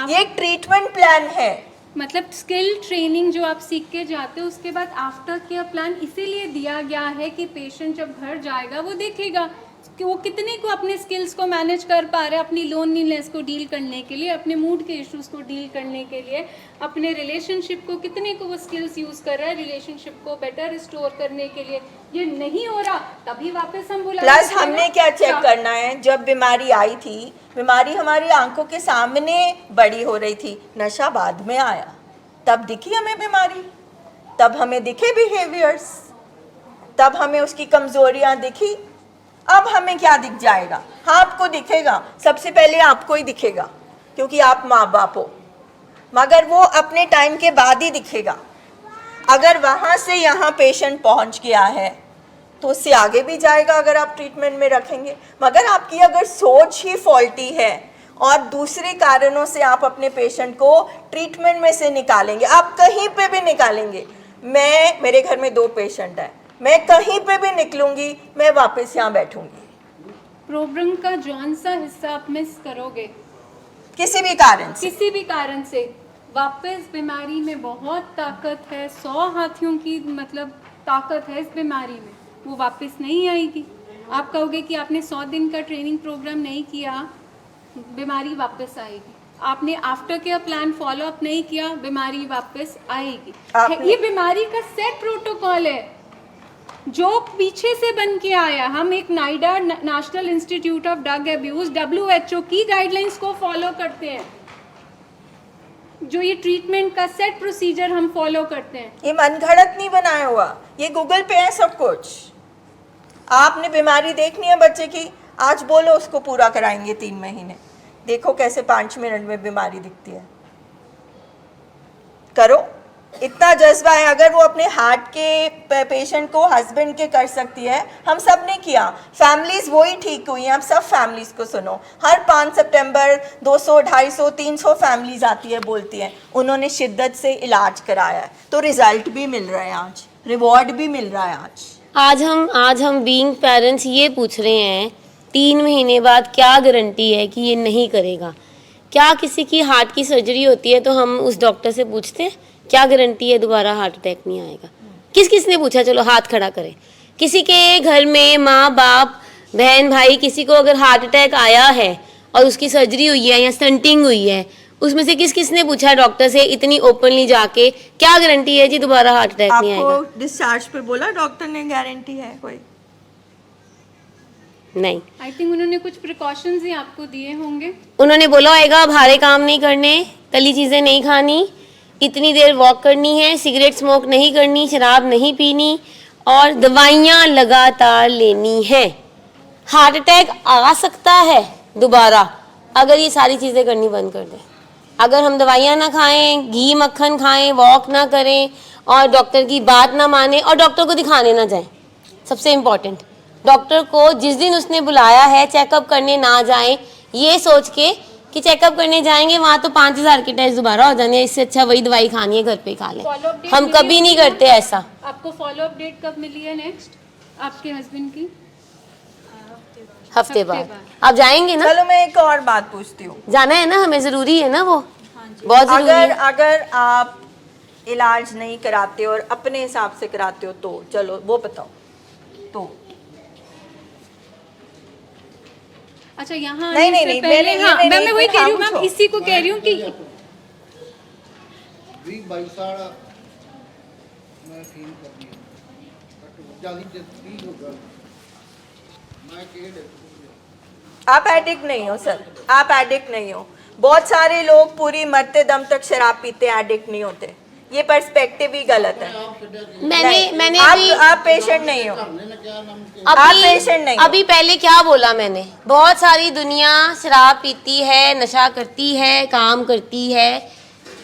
ये एक ट्रीटमेंट प्लान है। मतलब स्किल ट्रेनिंग जो आप सीख के जाते हो, उसके बाद आफ्टर केयर प्लान इसीलिए दिया गया है कि पेशेंट जब घर जाएगा वो देखेगा कि वो कितने को अपने स्किल्स को मैनेज कर पा रहे हैं, अपनी लोनलीनेस को डील करने के लिए, अपने मूड के इश्यूज को डील करने के लिए, अपने रिलेशनशिप को कितने को वो स्किल्स यूज़ कर रहा है रिलेशनशिप को बेटर रिस्टोर करने के लिए। ये नहीं हो रहा तभी वापस हम बुला। प्लस हमने क्या चेक करना है, जब बीमारी आई थी, बीमारी हमारी आंखों के सामने बड़ी हो रही थी, नशा बाद में आया, तब दिखी हमें बीमारी, तब हमें दिखे बिहेवियर्स, तब हमें उसकी कमजोरियां दिखी। अब हमें क्या दिख जाएगा? हाँ, आपको दिखेगा, सबसे पहले आपको ही दिखेगा क्योंकि आप माँ बाप हो, मगर वो अपने टाइम के बाद ही दिखेगा। अगर वहाँ से यहाँ पेशेंट पहुँच गया है तो उससे आगे भी जाएगा अगर आप ट्रीटमेंट में रखेंगे। मगर आपकी अगर सोच ही फॉल्टी है और दूसरे कारणों से आप अपने पेशेंट को ट्रीटमेंट में से निकालेंगे, आप कहीं पे भी निकालेंगे। मेरे घर में 2 पेशेंट हैं, मैं कहीं पे भी निकलूंगी, मैं वापस यहाँ बैठूंगी। प्रोग्राम का जौन सा हिस्सा आप मिस करोगे किसी भी कारण से, वापस बीमारी में बहुत ताकत है, 100 हाथियों की मतलब ताकत है इस बीमारी में, वो वापस नहीं आएगी। आप कहोगे कि आपने 100 दिन का ट्रेनिंग प्रोग्राम नहीं किया, बीमारी वापस आएगी। आपने after care plan follow up नहीं किया, बीमारी वापस आएगी। ये बीमारी का सेट प्रोटोकॉल है जो पीछे से बन के आया। हम एक NIDA, national institute of drug abuse, WHO की गाइडलाइंस को फॉलो करते हैं, जो ये ट्रीटमेंट का सेट प्रोसीजर हम फॉलो करते हैं। ये मनगढ़ंत नहीं बनाया हुआ, ये गूगल पे है सब कुछ। आपने बीमारी देखनी है बच्चे की, आज बोलो उसको पूरा कराएंगे 3 महीने, देखो कैसे 5 मिनट में बीमारी दिखती है। करो, इतना जज्बा है। अगर वो अपने हार्ट के पेशेंट को हस्बैंड के कर सकती है, हम सब ने किया, फैमिलीज वही ठीक हुई हैं। आप सब फैमिलीज को सुनो, हर 5 सितंबर 200, 250, 300 फैमिलीज आती है, बोलती हैं उन्होंने शिद्दत से इलाज कराया है, तो रिजल्ट भी मिल रहा है, आज रिवॉर्ड भी मिल रहा है। आज हम बीइंग पेरेंट्स ये पूछ रहे हैं 3 महीने बाद क्या गारंटी है कि ये नहीं करेगा? क्या किसी की हार्ट की सर्जरी होती है तो हम उस डॉक्टर से पूछते हैं क्या गारंटी है दोबारा हार्ट अटैक नहीं आएगा? किसने पूछा? चलो हाथ खड़ा करें। किसी के घर में माँ बाप बहन भाई किसी को अगर हार्ट अटैक आया है और उसकी सर्जरी हुई है या स्टंटिंग हुई है, उसमें से किसने पूछा डॉक्टर से इतनी ओपनली जाके क्या गारंटी है जी दोबारा हार्ट अटैक नहीं आएगा? आपको डिस्चार्ज पे बोला डॉक्टर ने गारंटी है कोई? नहीं। आई थिंक उन्होंने कुछ प्रिकॉशंस ही आपको दिए होंगे। उन्होंने बोला होगा भारे काम नहीं करने, तली चीज़ें नहीं खानी, इतनी देर वॉक करनी है, सिगरेट स्मोक नहीं करनी, शराब नहीं पीनी और दवाइयाँ लगातार लेनी है। हार्ट अटैक आ सकता है दोबारा अगर ये सारी चीज़ें करनी बंद कर दें। अगर हम दवाइयाँ ना खाएं, घी मक्खन खाएं, वॉक ना करें और डॉक्टर की बात ना माने और डॉक्टर को दिखाने ना जाएं, सबसे इम्पॉर्टेंट, डॉक्टर को जिस दिन उसने बुलाया है चेकअप करने ना जाएं, ये सोच के कि चेकअप करने जाएंगे वहाँ तो 5000 के टेस्ट दोबारा हो जाने, इससे अच्छा वही दवाई खानी है घर पे खा लें। हम कभी नहीं करते ऐसा। आपको फॉलो अप डेट कब मिली है नेक्स्ट आपके हस्बैंड की? हफ्ते बाद आप जाएंगे ना? चलो मैं एक और बात पूछती हूँ, जाना है ना हमें, जरूरी है ना वो, बहुत जरूरी अगर है। अगर आप इलाज नहीं कराते और अपने हिसाब से कराते हो तो चलो वो बताओ तो। अच्छा यहाँ नहीं, आने नहीं, से नहीं, पहले मैंने- हाँ नहीं, मैं नहीं, वही नहीं, कह रही हूँ हाँ, मैम, पूछो। इसी को कह रही हूँ कि 20 22 मैं फील करनी है 40 30 होगा मैं के आप एडिक्ट नहीं हो सर, आप एडिक्ट नहीं हो। बहुत सारे लोग पूरी मरते दम तक शराब पीते, एडिक्ट नहीं होते। ये पर्सपेक्टिव ही गलत है। मैंने आप भी आप पेशेंट नहीं हो, आप अभी पेशेंट नहीं हो। अभी पहले क्या बोला मैंने, बहुत सारी दुनिया शराब पीती है, नशा करती है, काम करती है,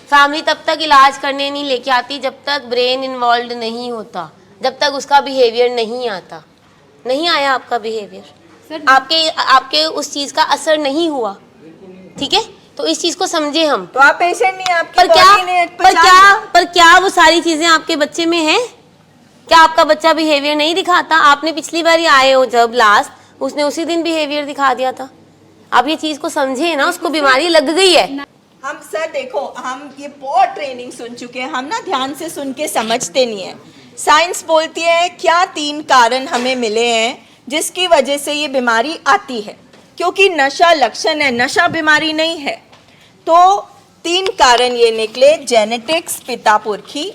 फैमिली तब तक इलाज करने नहीं लेके आती जब तक ब्रेन इन्वॉल्व नहीं होता, जब तक उसका बिहेवियर नहीं आता। नहीं आया आपका बिहेवियर, आपके उस चीज का असर नहीं हुआ, ठीक है? तो इस चीज को समझे हम। तो आप पेशेंट नहीं, आपकी पर क्या बॉडी ने पहचान लिया। पर क्या वो सारी चीजें आपके बच्चे में हैं? क्या आपका बच्चा बिहेवियर नहीं दिखाता? आपने पिछली बार ही आए हो जब लास्ट, उसने उसी दिन बिहेवियर दिखा दिया था। आप ये चीज को समझे ना, उसको बीमारी लग गई है। हम सर देखो, हम ये बहुत ट्रेनिंग सुन चुके हैं, हम ना ध्यान से सुन के समझते नहीं है। साइंस बोलती है क्या 3 कारण हमें मिले हैं जिसकी वजह से ये बीमारी आती है, क्योंकि नशा लक्षण है, नशा बीमारी नहीं है। तो 3 कारण ये निकले, जेनेटिक्स पिता पुरखी,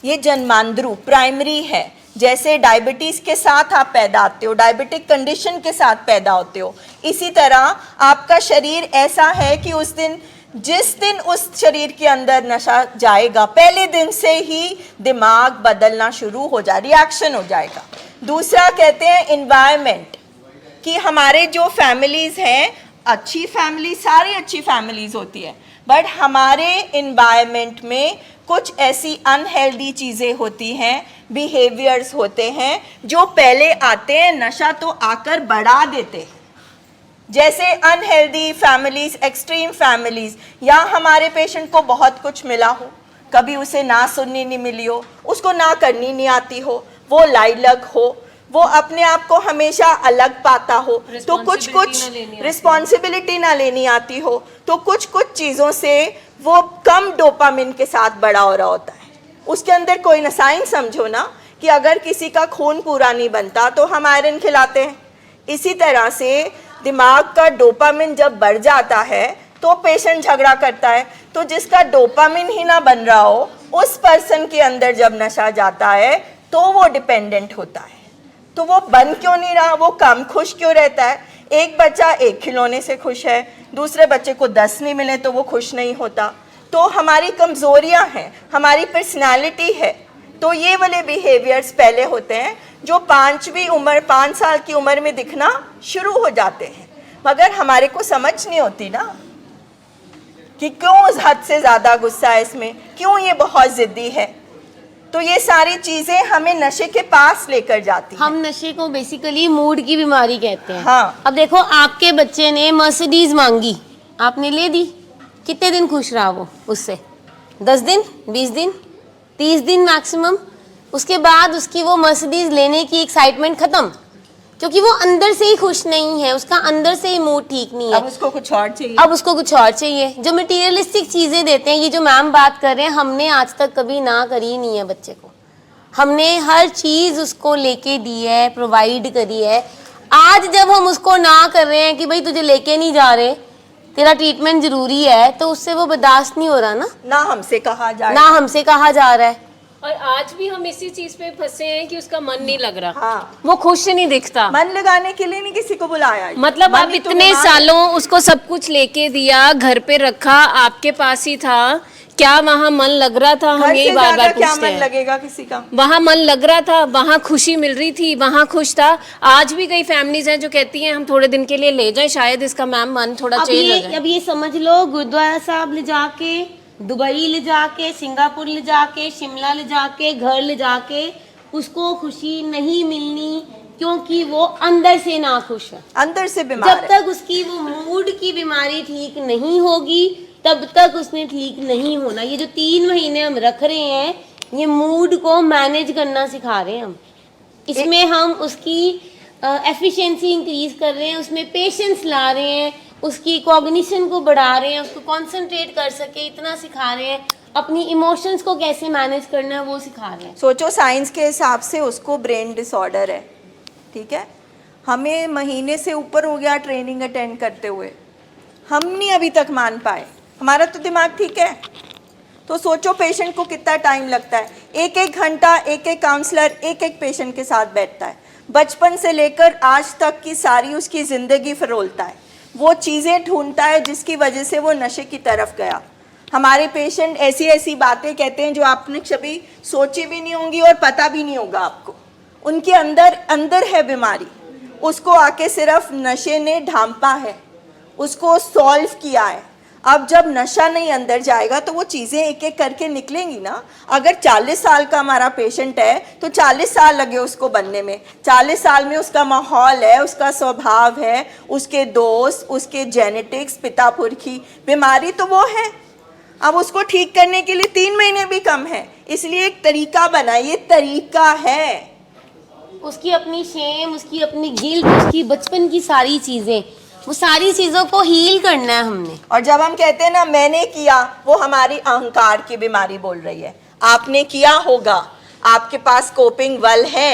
ये जन्मांतरू प्राइमरी है, जैसे डायबिटीज़ के साथ आप पैदा होते हो, डायबिटिक कंडीशन के साथ पैदा होते हो, इसी तरह आपका शरीर ऐसा है कि उस दिन जिस दिन उस शरीर के अंदर नशा जाएगा, पहले दिन से ही दिमाग बदलना शुरू हो जाए, रिएक्शन हो जाएगा। दूसरा कहते हैं इन्वायरमेंट, कि हमारे जो फैमिलीज़ हैं, अच्छी फैमिली, सारी अच्छी फैमिलीज़ होती है, बट हमारे इन्वायरमेंट में कुछ ऐसी अनहेल्दी चीज़ें होती हैं, बिहेवियर्स होते हैं जो पहले आते हैं, नशा तो आकर बढ़ा देते हैं। जैसे अनहेल्दी फैमिलीज, एक्सट्रीम फैमिलीज, या हमारे पेशेंट को बहुत कुछ मिला हो, कभी उसे ना सुननी नहीं मिली हो, उसको ना करनी नहीं आती हो, वो लाइलग हो, वो अपने आप को हमेशा अलग पाता हो, तो कुछ रिस्पॉन्सिबिलिटी ना लेनी आती हो, तो कुछ चीज़ों से वो कम डोपामिन के साथ बड़ा हो रहा होता है। उसके अंदर कोई ना, साइंस समझो ना कि अगर किसी का खून पूरा नहीं बनता तो हम आयरन खिलाते हैं, इसी तरह से दिमाग का डोपामिन जब बढ़ जाता है तो पेशेंट झगड़ा करता है। तो जिसका डोपामिन ही ना बन रहा हो, उस पर्सन के अंदर जब नशा जाता है तो वो डिपेंडेंट होता है। तो वो बन क्यों नहीं रहा, वो कम खुश क्यों रहता है? एक बच्चा एक खिलौने से खुश है, दूसरे बच्चे को 10 नहीं मिले तो वो खुश नहीं होता। तो हमारी कमज़ोरियाँ हैं, हमारी पर्सनालिटी है। तो ये वाले बिहेवियर्स पहले होते हैं जो 5 साल की उम्र में दिखना शुरू हो जाते हैं, मगर हमारे को समझ नहीं होती ना कि क्यों उस हद से ज़्यादा गुस्सा है इसमें, क्यों ये बहुत ज़िद्दी है। तो ये सारी चीज़ें हमें नशे के पास लेकर जाती हैं। हम नशे को बेसिकली मूड की बीमारी कहते हैं। हाँ। अब देखो, आपके बच्चे ने मर्सिडीज मांगी, आपने ले दी, कितने दिन खुश रहा वो उससे? 10 दिन, 20 दिन, 30 दिन मैक्सिमम। उसके बाद उसकी वो मर्सिडीज लेने की एक्साइटमेंट खत्म, क्योंकि वो अंदर से ही खुश नहीं है, उसका अंदर से ही मूड ठीक नहीं है। अब उसको कुछ और चाहिए। अब उसको कुछ और चाहिए। जो मटेरियलिस्टिक चीज़ें देते हैं, ये जो मैम बात कर रहे हैं, हमने आज तक कभी ना करी नहीं है बच्चे को। हमने हर चीज़ उसको लेके दी है, प्रोवाइड करी है। आज जब हम उसको ना कर रहे हैं कि भाई तुझे लेके नहीं जा रहे, तेरा ट्रीटमेंट जरूरी है, तो उससे वो बर्दाश्त नहीं हो रहा ना हमसे कहा जाए, ना हमसे कहा जा रहा है। और आज भी हम इसी चीज पे फंसे हैं कि उसका मन नहीं लग रहा। हाँ। वो खुश नहीं दिखता। मन लगाने के लिए नहीं किसी को बुलाया। मतलब मन आप ही तो इतने बीमार है। सालों उसको सब कुछ लेके दिया, घर पे रखा, आपके पास ही था, क्या वहाँ मन लग रहा था? हम घर यही से बार ज्यादा बार क्या पूछते मन हैं। लगेगा किसी का? वहाँ मन लग रहा था, वहाँ खुशी मिल रही थी, वहाँ खुश था। आज भी कई फैमिलीज हैं जो कहती हैं हम थोड़े दिन के लिए ले जाएं, शायद इसका मैम मन थोड़ा चेंज हो जाए। अब ये समझ लो, गुरुद्वारा साहब ले जाके, दुबई ले जाके, सिंगापुर ले जाके, शिमला ले जाके, घर ले जाके, उसको खुशी नहीं मिलनी, क्योंकि वो अंदर से ना खुश है, अंदर से बीमार जब है। तक उसकी वो मूड की बीमारी ठीक नहीं होगी तब तक उसने ठीक नहीं होना। ये जो 3 महीने हम रख रहे हैं, ये मूड को मैनेज करना सिखा रहे हैं हम। इसमें हम उसकी एफिशिएंसी इंक्रीज कर रहे हैं, उसमें पेशेंस ला रहे हैं, उसकी कॉग्निशन को बढ़ा रहे हैं, उसको कंसंट्रेट कर सके इतना सिखा रहे हैं, अपनी इमोशंस को कैसे मैनेज करना है वो सिखा रहे हैं। सोचो साइंस के हिसाब से उसको ब्रेन डिसऑर्डर है, ठीक है। हमें महीने से ऊपर हो गया ट्रेनिंग अटेंड करते हुए, हम नहीं अभी तक मान पाए। हमारा तो दिमाग ठीक है, तो सोचो पेशेंट को कितना टाइम लगता है। एक एक घंटा एक एक काउंसलर एक एक पेशेंट के साथ बैठता है, बचपन से लेकर आज तक की सारी उसकी ज़िंदगी फरोलता है, वो चीज़ें ढूंढता है जिसकी वजह से वो नशे की तरफ गया। हमारे पेशेंट ऐसी ऐसी बातें कहते हैं जो आपने कभी सोची भी नहीं होंगी और पता भी नहीं होगा आपको। उनके अंदर है बीमारी, उसको आके सिर्फ नशे ने ढांपा है, उसको सॉल्व किया है। अब जब नशा नहीं अंदर जाएगा तो वो चीज़ें एक एक करके निकलेंगी ना। अगर 40 साल का हमारा पेशेंट है तो 40 साल लगे उसको बनने में। 40 साल में उसका माहौल है, उसका स्वभाव है, उसके दोस्त, उसके जेनेटिक्स, पिता पुरखी, बीमारी तो वो है। अब उसको ठीक करने के लिए 3 महीने भी कम है, इसलिए एक तरीका बनाइए, तरीका है। उसकी अपनी शेम, उसकी अपनी गिल्ट, उसकी बचपन की सारी चीज़ें, वो सारी चीज़ों को हील करना है हमने। और जब हम कहते हैं ना मैंने किया, वो हमारी अहंकार की बीमारी बोल रही है। आपने किया होगा, आपके पास कोपिंग बल है,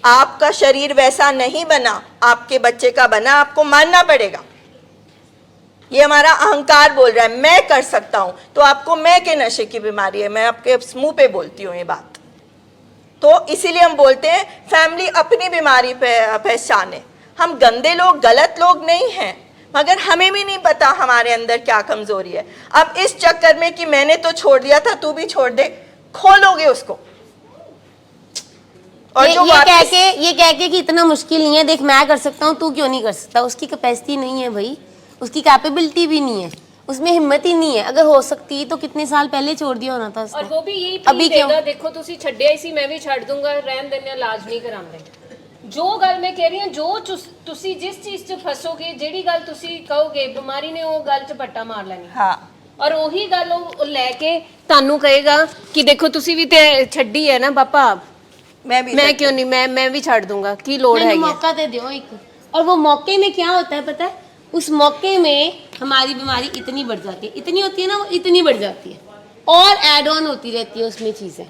आपका शरीर वैसा नहीं बना, आपके बच्चे का बना, आपको मानना पड़ेगा। ये हमारा अहंकार बोल रहा है मैं कर सकता हूं, तो आपको मैं के नशे की बीमारी है। मैं आपके मुंह पे बोलती हूँ ये बात। तो इसीलिए हम बोलते हैं फैमिली अपनी बीमारी पे पहचाने। हम गंदे लोग, गलत लोग नहीं हैं, मगर हमें भी नहीं पता हमारे अंदर क्या कमजोरी है। अब इस चक्कर में कि मैंने तो छोड़ दिया था, तू भी छोड़ दे, खोलोगे उसको। और ये कह के कि इतना मुश्किल नहीं है, देख मैं कर सकता हूँ, तू क्यों नहीं कर सकता। उसकी कैपेसिटी नहीं है भाई, उसकी कैपेबिलिटी भी नहीं है, उसमें हिम्मत ही नहीं है। अगर हो सकती तो कितने साल पहले छोड़ दिया होना था उसने। और वो भी यही अभी देगा, क्यों? देखो ਤੁਸੀਂ ਛੱਡਿਆ ਸੀ, ਮੈਂ ਵੀ ਛੱਡ ਦੂੰਗਾ, ਰਹਿਣ ਦਿੰਦੇ, ਇਲਾਜ ਨਹੀਂ ਕਰਾਉਂਦੇ। ਜੋ ਗੱਲ ਮੈਂ ਕਹਿ ਰਹੀ ਹਾਂ, ਜੋ ਤੁਸੀਂ ਜਿਸ ਚੀਜ਼ 'ਚ ਫਸੋਗੇ, ਜਿਹੜੀ ਗੱਲ ਤੁਸੀਂ ਕਹੋਗੇ, ਬਿਮਾਰੀ ਨੇ ਉਹ ਗੱਲ 'ਚ ਪੱਟਾ ਮਾਰ ਲੈਣੀ। हाँ, ਔਰ ਉਹੀ ਗੱਲ ਉਹ ਲੈ ਕੇ ਤੁਹਾਨੂੰ ਕਹੇਗਾ ਕਿ ਦੇਖੋ ਤੁਸੀਂ ਵੀ ਤੇ ਛੱਡੀ ਹੈ ਨਾ ਪਾਪਾ, मैं भी मैं क्यों नहीं, मैं भी छੱਡ दूंगा, की लोड़ है। मौका दे दो एक। और वो मौके में क्या होता है पता है, उस मौके में हमारी बीमारी इतनी बढ़ जाती है, इतनी होती है ना, वो इतनी बढ़ जाती है और ऐड ऑन होती रहती है उसमें चीज़ें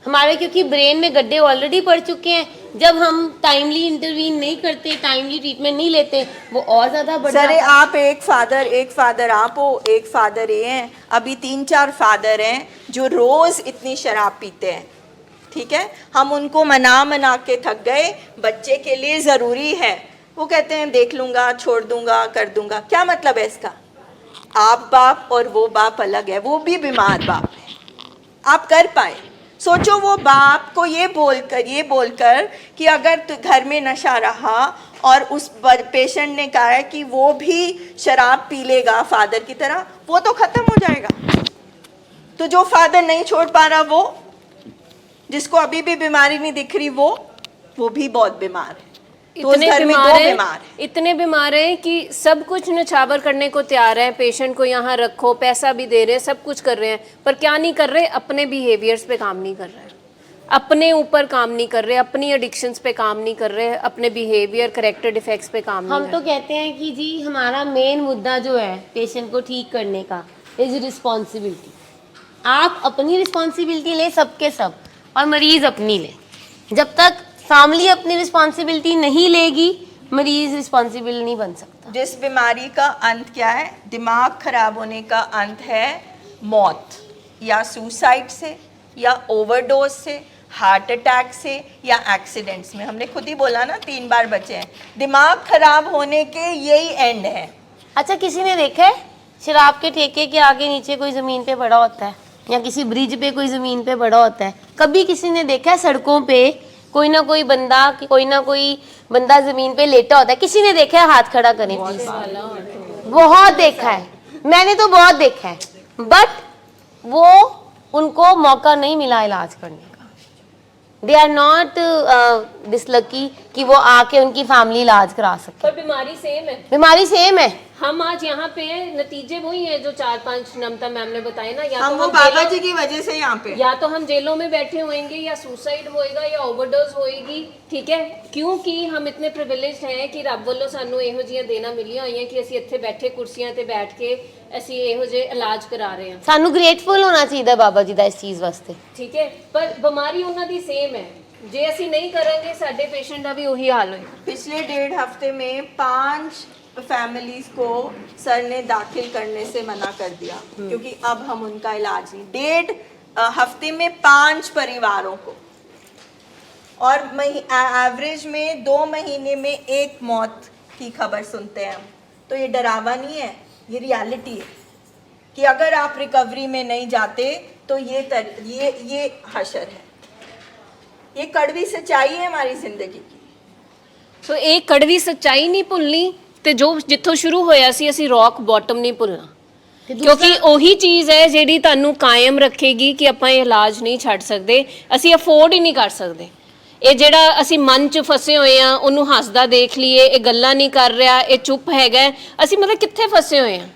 हमारे, क्योंकि ब्रेन में गड्ढे ऑलरेडी पड़ चुके हैं। जब हम टाइमली इंटरवीन नहीं करते, टाइमली ट्रीटमेंट नहीं लेते, वो और ज़्यादा बढ़ जाता है। आप एक फादर आप हो, एक फादर ये हैं, अभी 3-4 फादर हैं जो रोज़ इतनी शराब पीते हैं, ठीक है। हम उनको मना के थक गए, बच्चे के लिए ज़रूरी है, वो कहते हैं देख लूँगा, छोड़ दूँगा, कर दूँगा। क्या मतलब है इसका? आप बाप और वो बाप अलग है, वो भी बीमार बाप है, आप कर पाए। सोचो वो बाप को ये बोलकर कि अगर घर में नशा रहा और उस पेशेंट ने कहा है कि वो भी शराब पी लेगा फादर की तरह, वो तो ख़त्म हो जाएगा। तो जो फादर नहीं छोड़ पा रहा, वो जिसको अभी भी बीमारी नहीं दिख रही, वो भी बहुत बीमार है। तो इतने घर में बीमार दो हैं, बीमार हैं। इतने बीमार हैं कि सब कुछ नछावर करने को तैयार है, पेशेंट को यहाँ रखो, पैसा भी दे रहे हैं, सब कुछ कर रहे हैं, पर क्या नहीं कर रहे, अपने बिहेवियर्स पे काम नहीं कर रहे, अपने ऊपर काम नहीं कर रहे, अपनी एडिक्शंस पे काम नहीं कर रहे, अपने बिहेवियर, करेक्टर डिफेक्ट्स पे काम नहीं हम तो कहते हैं कि जी हमारा मेन मुद्दा जो है पेशेंट को ठीक करने का इज रिस्पॉन्सिबिलिटी। आप अपनी रिस्पॉन्सिबिलिटी ले, सबके सब, और मरीज़ अपनी ले। जब तक फैमिली अपनी रिस्पॉन्सिबिलिटी नहीं लेगी, मरीज़ रिस्पॉन्सिबल नहीं बन सकता। जिस बीमारी का अंत क्या है, दिमाग खराब होने का अंत है मौत, या सुसाइड से, या ओवरडोज से, हार्ट अटैक से, या एक्सीडेंट्स में। हमने खुद ही बोला ना 3 बार बचे हैं। दिमाग खराब होने के यही एंड है। अच्छा, किसी ने देखा है शराब के ठेके के आगे नीचे कोई ज़मीन पे पड़ा होता है, या किसी ब्रिज पे कोई ज़मीन पे पड़ा होता है? कभी किसी ने देखा है सड़कों पे कोई ना कोई बंदा ज़मीन पे लेटा होता है? किसी ने देखा है? हाथ खड़ा करें प्लीज। बहुत देखा है, मैंने तो बहुत देखा है, बट वो उनको मौका नहीं मिला इलाज करने का। दिस लकी कि वो आके उनकी फैमिली इलाज करा सके। पर बीमारी सेम है, बीमारी सेम है। हम आज यहाँ पे हैं, नतीजे वही हैं जो 4-5 नमता मैम ने बताए ना, या हम तो वो हम बाबा जेलों- जी की वजह से यहाँ पे या तो हम जेलों में बैठे होंगे, या सुसाइड होएगा, या ओवरडोज होएगी, ठीक है, क्योंकि हम इतने प्रिविलेज्ड हैं कि ਰੱਬ ਵੱਲੋਂ ਸਾਨੂੰ ਇਹੋ ਜਿਹੀਆਂ ਦੇਣਾ ਮਿਲੀਆਂ ਹੋਈਆਂ ਕਿ ਅਸੀਂ ਇੱਥੇ ਬੈਠੇ ਕੁਰਸੀਆਂ ਤੇ ਬੈਠ ਕੇ ਅਸੀਂ ਇਹੋ ਜਿਹੇ ਇਲਾਜ ਕਰਾ ਰਹੇ ਹਾਂ, ਸਾਨੂੰ ਗ੍ਰੇਟਫੁਲ ਹੋਣਾ ਚਾਹੀਦਾ ਬਾਬਾ ਜੀ ਦਾ ਇਸ ਚੀਜ਼ ਵਾਸਤੇ। ਠੀਕ ਹੈ, ਪਰ ਬਿਮਾਰੀ ਉਹਨਾਂ ਦੀ ਸੇਮ ਹੈ, ਜੇ ਅਸੀਂ ਨਹੀਂ ਕਰਾਂਗੇ ਸਾਡੇ ਪੇਸ਼ੈਂਟ ਦਾ ਵੀ ਉਹੀ ਹਾਲ ਹੋਏਗਾ। पिछले 1.5 हफ्ते में 5 फैमिलीज को सर ने दाखिल करने से मना कर दिया क्योंकि अब हम उनका इलाज नहीं। 1.5 हफ्ते में 5 परिवारों को, और एवरेज में 2 महीने में 1 मौत की खबर सुनते हैं हम। तो ये डरावा नहीं है, ये रियलिटी है कि अगर आप रिकवरी में नहीं जाते तो ये हशर है, ये कड़वी सच्चाई है हमारी जिंदगी की। ਸੋ ਇਹ ਕੜਵੀ ਸੱਚਾਈ ਨਹੀਂ ਭੁੱਲਣੀ, ਤੇ ਜੋ ਜਿੱਥੋਂ ਸ਼ੁਰੂ ਹੋਇਆ ਸੀ ਅਸੀਂ ਰੌਕ ਬਾਟਮ ਨਹੀਂ ਭੁੱਲਣਾ, ਕਿਉਂਕਿ ਉਹੀ ਚੀਜ਼ ਹੈ ਜਿਹੜੀ ਤੁਹਾਨੂੰ ਕਾਇਮ ਰੱਖੇਗੀ ਕਿ ਆਪਾਂ ਇਹ ਇਲਾਜ ਨਹੀਂ ਛੱਡ ਸਕਦੇ, ਅਸੀਂ ਅਫੋਰਡ ਹੀ ਨਹੀਂ ਕਰ ਸਕਦੇ। ਇਹ ਜਿਹੜਾ ਅਸੀਂ ਮਨ 'ਚ ਫਸੇ ਹੋਏ ਆ, ਉਹਨੂੰ ਹੱਸਦਾ ਦੇਖ ਲਈਏ, ਇਹ ਗੱਲਾਂ ਨਹੀਂ ਕਰ ਰਿਹਾ, ਇਹ ਚੁੱਪ ਹੈਗਾ, ਅਸੀਂ ਮਤਲਬ ਕਿੱਥੇ ਫਸੇ ਹੋਏ ਆ,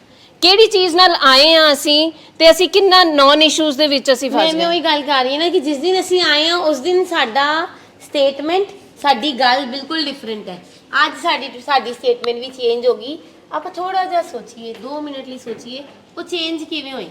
ਕਿਹੜੀ ਚੀਜ਼ ਨਾਲ ਆਏ ਆ ਅਸੀਂ, ਤੇ ਅਸੀਂ ਕਿੰਨਾ ਨੌਨ ਇਸ਼ੂਜ਼ ਦੇ ਵਿੱਚ ਅਸੀਂ ਫਸ ਮੈਂ ਗਏ। ਉਹੀ ਗੱਲ ਕਰ ਰਹੀ ਹਾਂ ਨਾ ਕਿ ਜਿਸ ਦਿਨ ਅਸੀਂ ਆਏ ਹਾਂ ਉਸ ਦਿਨ ਸਾਡਾ ਸਟੇਟਮੈਂਟ, ਸਾਡੀ ਗੱਲ ਬਿਲਕੁਲ ਡਿਫਰੈਂਟ ਹੈ। ਅੱਜ ਸਾਡੀ ਸਟੇਟਮੈਂਟ ਵੀ ਚੇਂਜ ਹੋ ਗਈ। ਆਪਾਂ ਥੋੜਾ ਜਿਹਾ ਸੋਚੀਏ, 2 ਮਿੰਟ ਲਈ ਸੋਚੀਏ ਉਹ ਚੇਂਜ ਕਿਵੇਂ ਹੋਈ।